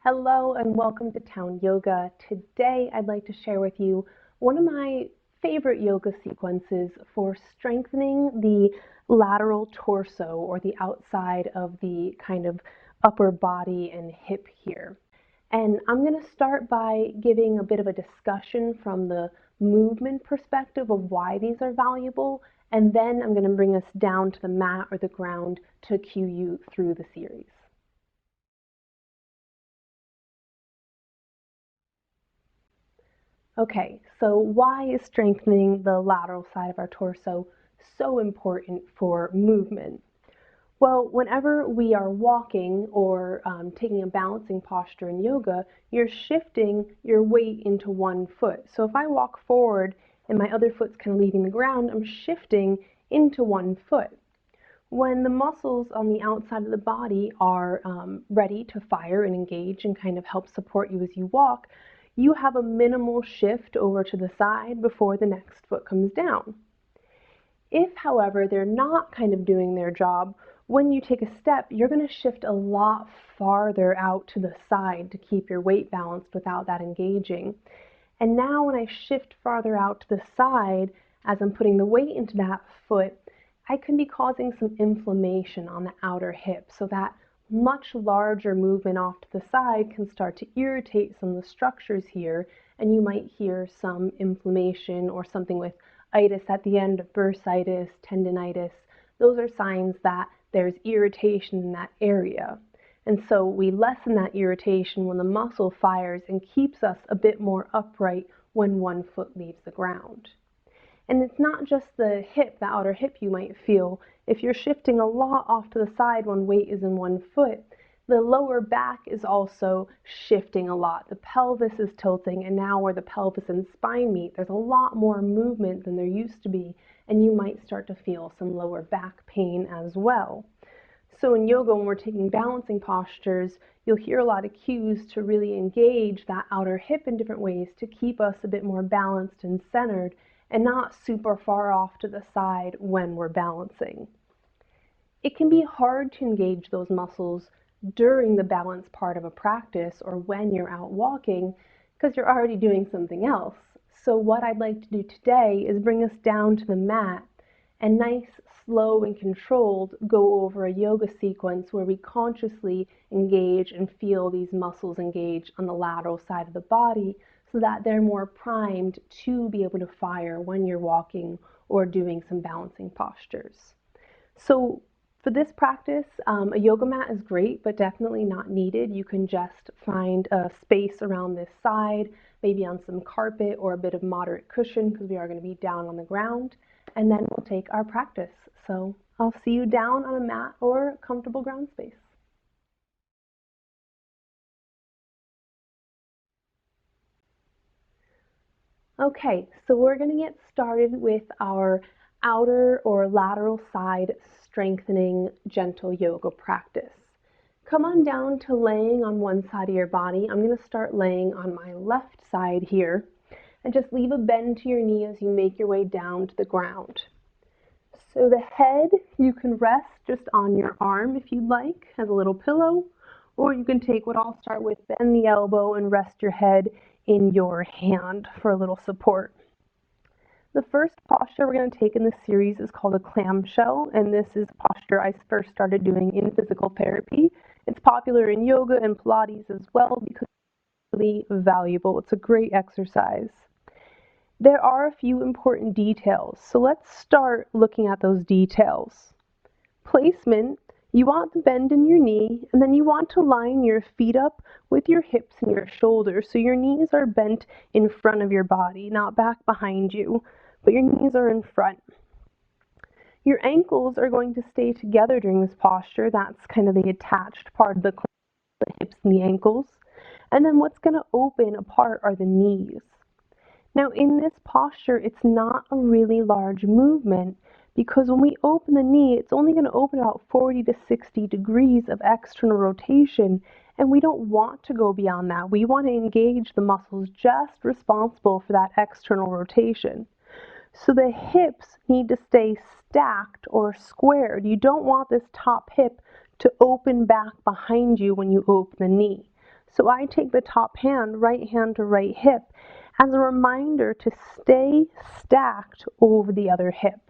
Hello and welcome to Town Yoga. Today I'd like to share with you one of my favorite yoga sequences for strengthening the lateral torso, or the outside of the kind of upper body and hip here. And I'm going to start by giving a bit of a discussion from the movement perspective of why these are valuable, and then I'm going to bring us down to the mat or the ground to cue you through the series. Okay, so why is strengthening the lateral side of our torso so important for movement? Well, whenever we are walking or taking a balancing posture in yoga, you're shifting your weight into one foot. So if I walk forward and my other foot's kind of leaving the ground, I'm shifting into one foot. When the muscles on the outside of the body are ready to fire and engage and kind of help support you as you walk, you have a minimal shift over to the side before the next foot comes down. If, however, they're not kind of doing their job, when you take a step, you're going to shift a lot farther out to the side to keep your weight balanced without that engaging. And now when I shift farther out to the side, as I'm putting the weight into that foot, I can be causing some inflammation on the outer hip, so that much larger movement off to the side can start to irritate some of the structures here, and you might hear some inflammation or something with itis at the end of bursitis, tendinitis. Those are signs that there's irritation in that area. And so we lessen that irritation when the muscle fires and keeps us a bit more upright when one foot leaves the ground. And it's not just the hip, the outer hip you might feel. If you're shifting a lot off to the side when weight is in one foot, the lower back is also shifting a lot. The pelvis is tilting, and now where the pelvis and spine meet, there's a lot more movement than there used to be, and you might start to feel some lower back pain as well. So in yoga, when we're taking balancing postures, you'll hear a lot of cues to really engage that outer hip in different ways to keep us a bit more balanced and centered, and not super far off to the side when we're balancing. It can be hard to engage those muscles during the balance part of a practice or when you're out walking because you're already doing something else. So what I'd like to do today is bring us down to the mat and nice, slow and controlled go over a yoga sequence where we consciously engage and feel these muscles engage on the lateral side of the body, so that they're more primed to be able to fire when you're walking or doing some balancing postures. So for this practice, a yoga mat is great, but definitely not needed. You can just find a space around this side, maybe on some carpet or a bit of moderate cushion, because we are going to be down on the ground, and then we'll take our practice. So I'll see you down on a mat or comfortable ground space. Okay, so we're going to get started with our outer or lateral side strengthening gentle yoga practice. Come on down to laying on one side of your body. I'm going to start laying on my left side here, and just leave a bend to your knee as you make your way down to the ground. So the head, you can rest just on your arm if you'd like, as a little pillow, or you can take what I'll start with, bend the elbow and rest your head in your hand for a little support. The first posture we're going to take in this series is called a clam shell, and this is a posture I first started doing in physical therapy. It's popular in yoga and Pilates as well because it's really valuable. It's a great exercise. There are a few important details, so let's start looking at those details. Placement. You want the bend in your knee, and then you want to line your feet up with your hips and your shoulders, so your knees are bent in front of your body, not back behind you, but your knees are in front. Your ankles are going to stay together during this posture. That's kind of the attached part of the hips and the ankles. And then what's going to open apart are the knees. Now in this posture, it's not a really large movement, because when we open the knee, it's only going to open about 40 to 60 degrees of external rotation, and we don't want to go beyond that. We want to engage the muscles just responsible for that external rotation. So the hips need to stay stacked or squared. You don't want this top hip to open back behind you when you open the knee. So I take the top hand, right hand to right hip, as a reminder to stay stacked over the other hip.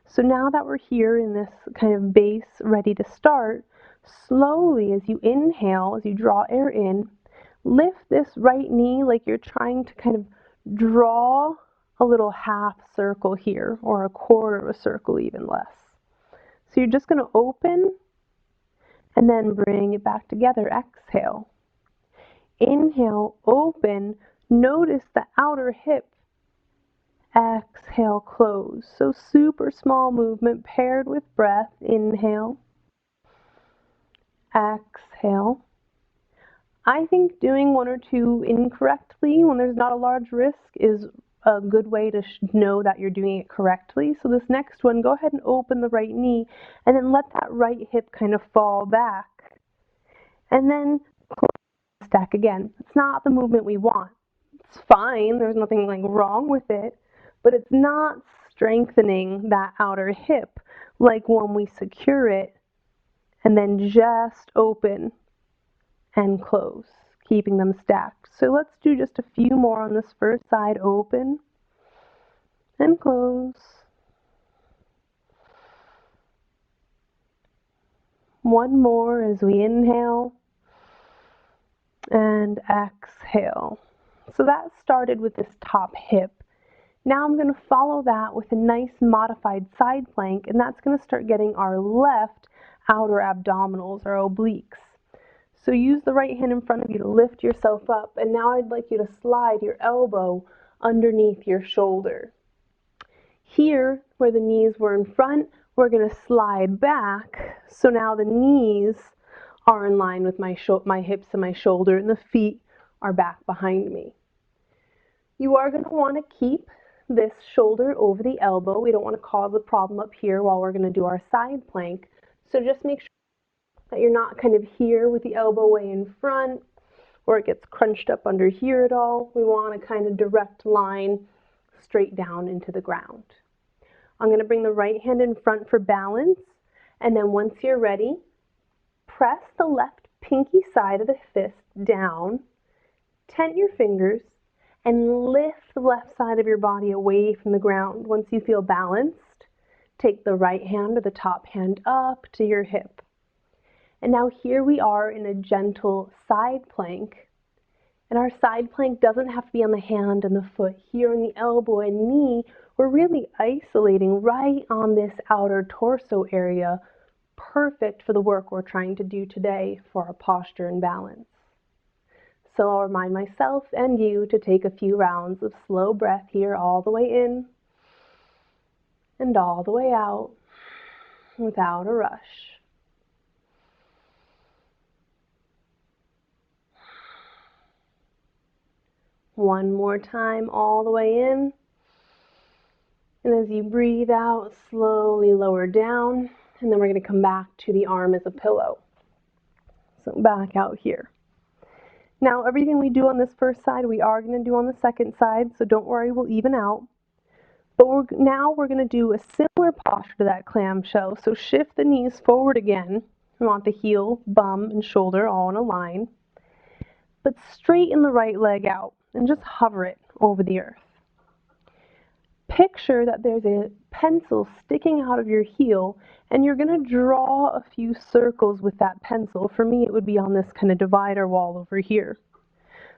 So now that we're here in this kind of base ready to start, slowly as you inhale, as you draw air in, lift this right knee like you're trying to kind of draw a little half circle here, or a quarter of a circle, even less. So you're just going to open and then bring it back together. Exhale. Inhale, open. Notice the outer hip. Exhale, close. So super small movement paired with breath. Inhale. Exhale. I think doing one or two incorrectly when there's not a large risk is a good way to know that you're doing it correctly. So this next one, go ahead and open the right knee and then let that right hip kind of fall back. And then stack again. It's not the movement we want. It's fine, there's nothing like wrong with it, but it's not strengthening that outer hip like when we secure it and then just open and close, keeping them stacked. So let's do just a few more on this first side. Open and close. One more as we inhale and exhale. So that started with this top hip. Now I'm going to follow that with a nice modified side plank, and that's going to start getting our left outer abdominals, or obliques. So use the right hand in front of you to lift yourself up, and now I'd like you to slide your elbow underneath your shoulder. Here, where the knees were in front, we're going to slide back, so now the knees are in line with my hips and my shoulder, and the feet are back behind me. You are going to want to keep this shoulder over the elbow. We don't want to cause a problem up here while we're going to do our side plank. So just make sure that you're not kind of here with the elbow way in front, or it gets crunched up under here at all. We want a kind of direct line straight down into the ground. I'm going to bring the right hand in front for balance, and then once you're ready, press the left pinky side of the fist down, tent your fingers, and lift the left side of your body away from the ground. Once you feel balanced, take the right hand or the top hand up to your hip. And now here we are in a gentle side plank. And our side plank doesn't have to be on the hand and the foot. Here on the elbow and knee, we're really isolating right on this outer torso area, perfect for the work we're trying to do today for our posture and balance. So I'll remind myself and you to take a few rounds of slow breath here, all the way in and all the way out without a rush. One more time, all the way in. And as you breathe out, slowly lower down. And then we're going to come back to the arm as a pillow. So back out here. Now, everything we do on this first side, we are going to do on the second side, so don't worry, we'll even out. But now we're going to do a similar posture to that clamshell. So shift the knees forward again. We want the heel, bum, and shoulder all in a line. But straighten the right leg out and just hover it over the earth. Picture that there's a pencil sticking out of your heel, and you're going to draw a few circles with that pencil. For me, it would be on this kind of divider wall over here.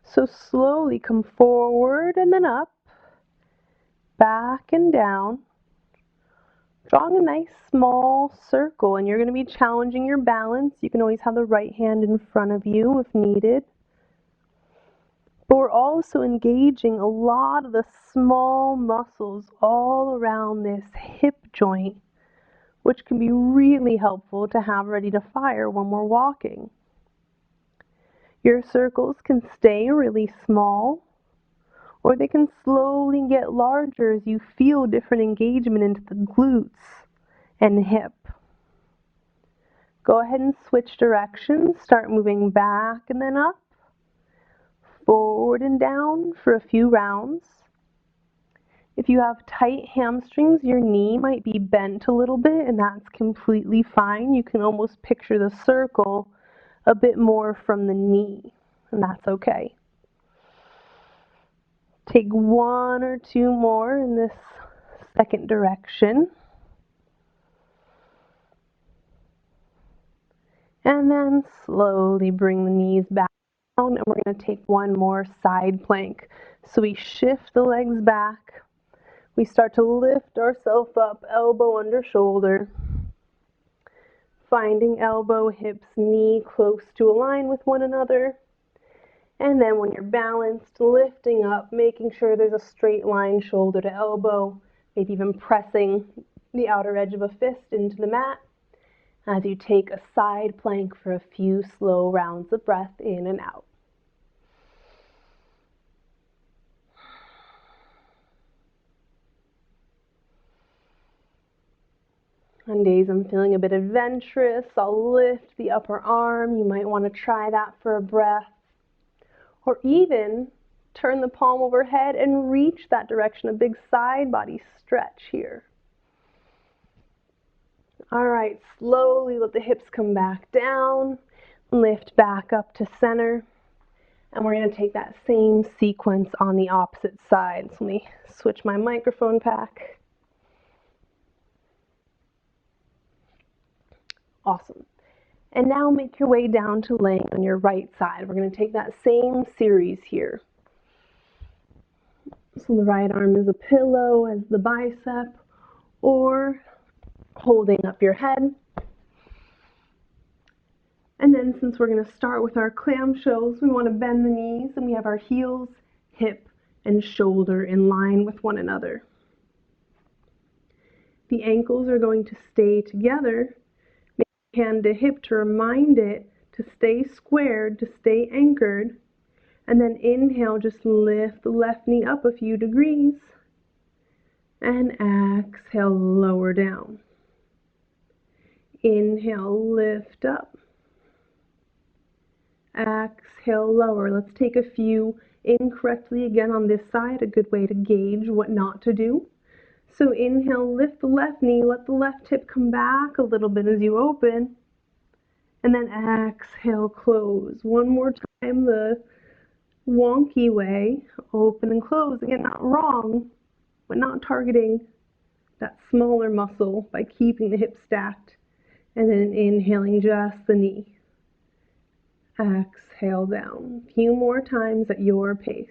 So slowly come forward and then up, back and down, drawing a nice small circle, and you're going to be challenging your balance. You can always have the right hand in front of you if needed. But we're also engaging a lot of the small muscles all around this hip joint, which can be really helpful to have ready to fire when we're walking. Your circles can stay really small, or they can slowly get larger as you feel different engagement into the glutes and hip. Go ahead and switch directions. Start moving back and then up, forward and down for a few rounds. If you have tight hamstrings, your knee might be bent a little bit, and that's completely fine. You can almost picture the circle a bit more from the knee. and that's okay. Take one or two more in this second direction. And then slowly bring the knees back down, and we're going to take one more side plank. So we shift the legs back. We start to lift ourselves up, elbow under shoulder. Finding elbow, hips, knee close to align with one another. And then when you're balanced, lifting up, making sure there's a straight line shoulder to elbow, maybe even pressing the outer edge of a fist into the mat as you take a side plank for a few slow rounds of breath in and out. On days I'm feeling a bit adventurous, I'll lift the upper arm. You might want to try that for a breath. Or even turn the palm overhead and reach that direction, a big side body stretch here. All right, slowly let the hips come back down, lift back up to center, and we're going to take that same sequence on the opposite side. So let me switch my microphone pack. Awesome. And now make your way down to laying on your right side. We're going to take that same series here. So the right arm is a pillow as the bicep, or holding up your head. And then since we're going to start with our clam shells, we want to bend the knees, and we have our heels, hip, and shoulder in line with one another. The ankles are going to stay together. Make hand to hip to remind it to stay squared, to stay anchored. And then inhale, just lift the left knee up a few degrees. And exhale, lower down. Inhale, lift up. Exhale, lower. Let's take a few incorrectly again on this side, a good way to gauge what not to do. So inhale, lift the left knee, let the left hip come back a little bit as you open. And then exhale, close. One more time, the wonky way, open and close. Again, not wrong, but not targeting that smaller muscle by keeping the hips stacked. And then inhaling just the knee. Exhale down. A few more times at your pace.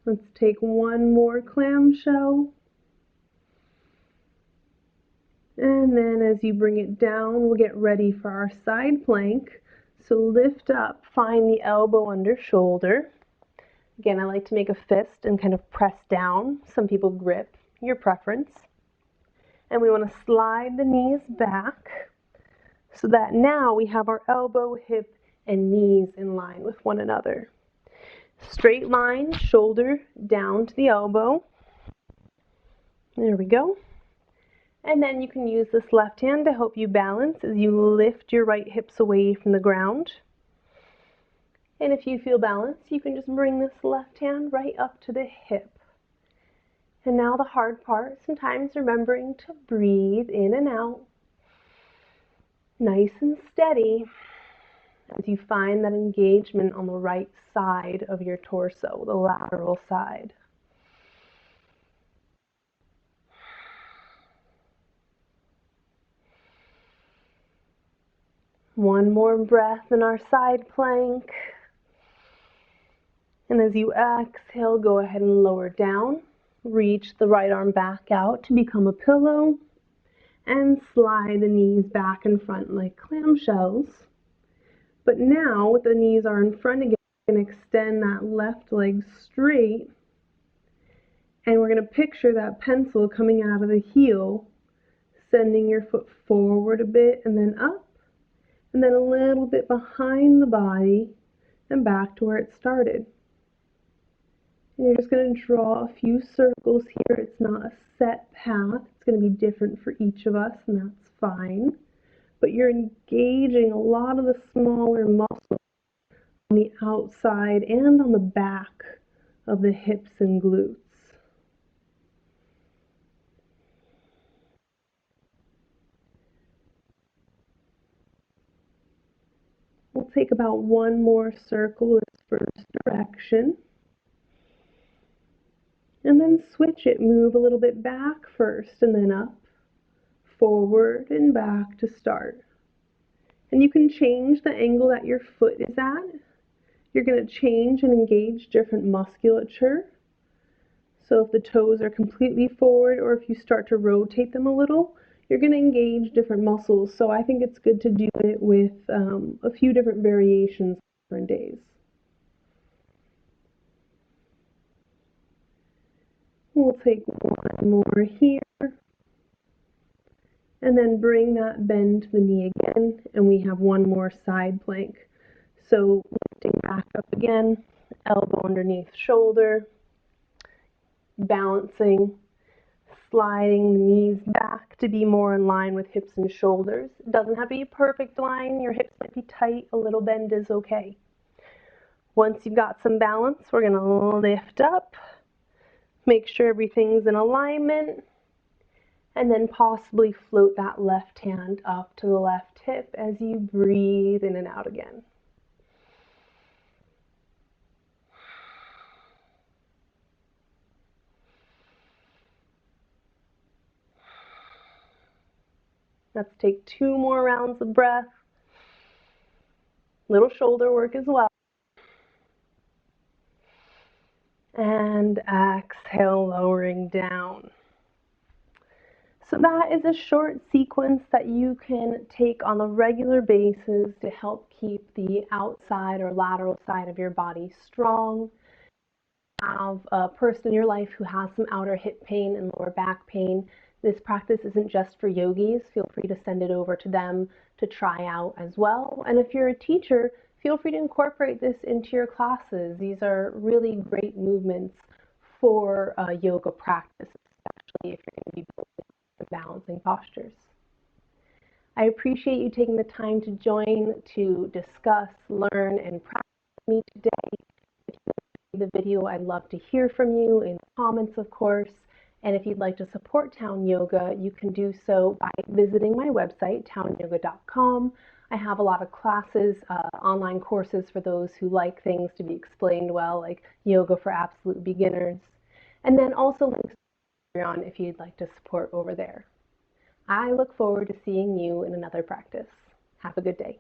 Let's take one more clam shell. And then as you bring it down, we'll get ready for our side plank. So lift up, find the elbow under shoulder. Again, I like to make a fist and kind of press down. Some people grip, your preference. And we want to slide the knees back so that now we have our elbow, hip, and knees in line with one another. Straight line, shoulder down to the elbow. There we go. And then you can use this left hand to help you balance as you lift your right hips away from the ground. And if you feel balanced, you can just bring this left hand right up to the hip. And now the hard part, sometimes remembering to breathe in and out, nice and steady, as you find that engagement on the right side of your torso, the lateral side. One more breath in our side plank. And as you exhale, go ahead and lower down. Reach the right arm back out to become a pillow. And slide the knees back in front like clam shells. But now, with the knees are in front again, you can extend that left leg straight. And we're going to picture that pencil coming out of the heel, sending your foot forward a bit and then up. And then a little bit behind the body and back to where it started. And you're just going to draw a few circles here. It's not a set path. It's going to be different for each of us, and that's fine. But you're engaging a lot of the smaller muscles the outside and on the back of the hips and glutes. We'll take about one more circle as first direction. And then switch it. Move a little bit back first and then up, forward and back to start. And you can change the angle that your foot is at. You're going to change and engage different musculature. So if the toes are completely forward or if you start to rotate them a little, you're going to engage different muscles. So I think it's good to do it with a few different variations on different days. We'll take one more here. And then bring that bend to the knee again, and we have one more side plank. So lifting back up again, elbow underneath shoulder, balancing, sliding the knees back to be more in line with hips and shoulders. It doesn't have to be a perfect line. Your hips might be tight. A little bend is okay. Once you've got some balance, we're going to lift up, make sure everything's in alignment, and then possibly float that left hand up to the left hip as you breathe in and out again. Let's take 2 more rounds of breath. Little shoulder work as well. And exhale, lowering down. So that is a short sequence that you can take on a regular basis to help keep the outside or lateral side of your body strong. Have a person in your life who has some outer hip pain and lower back pain. This practice isn't just for yogis. Feel free to send it over to them to try out as well. And if you're a teacher, feel free to incorporate this into your classes. These are really great movements for yoga practice, especially if you're going to be building balancing postures. I appreciate you taking the time to join, to discuss, learn, and practice with me today. If you like the video, I'd love to hear from you in the comments, of course. And if you'd like to support Town Yoga, you can do so by visiting my website, townyoga.com. I have a lot of classes, online courses for those who like things to be explained well, like yoga for absolute beginners. And then also links on if you'd like to support over there. I look forward to seeing you in another practice. Have a good day.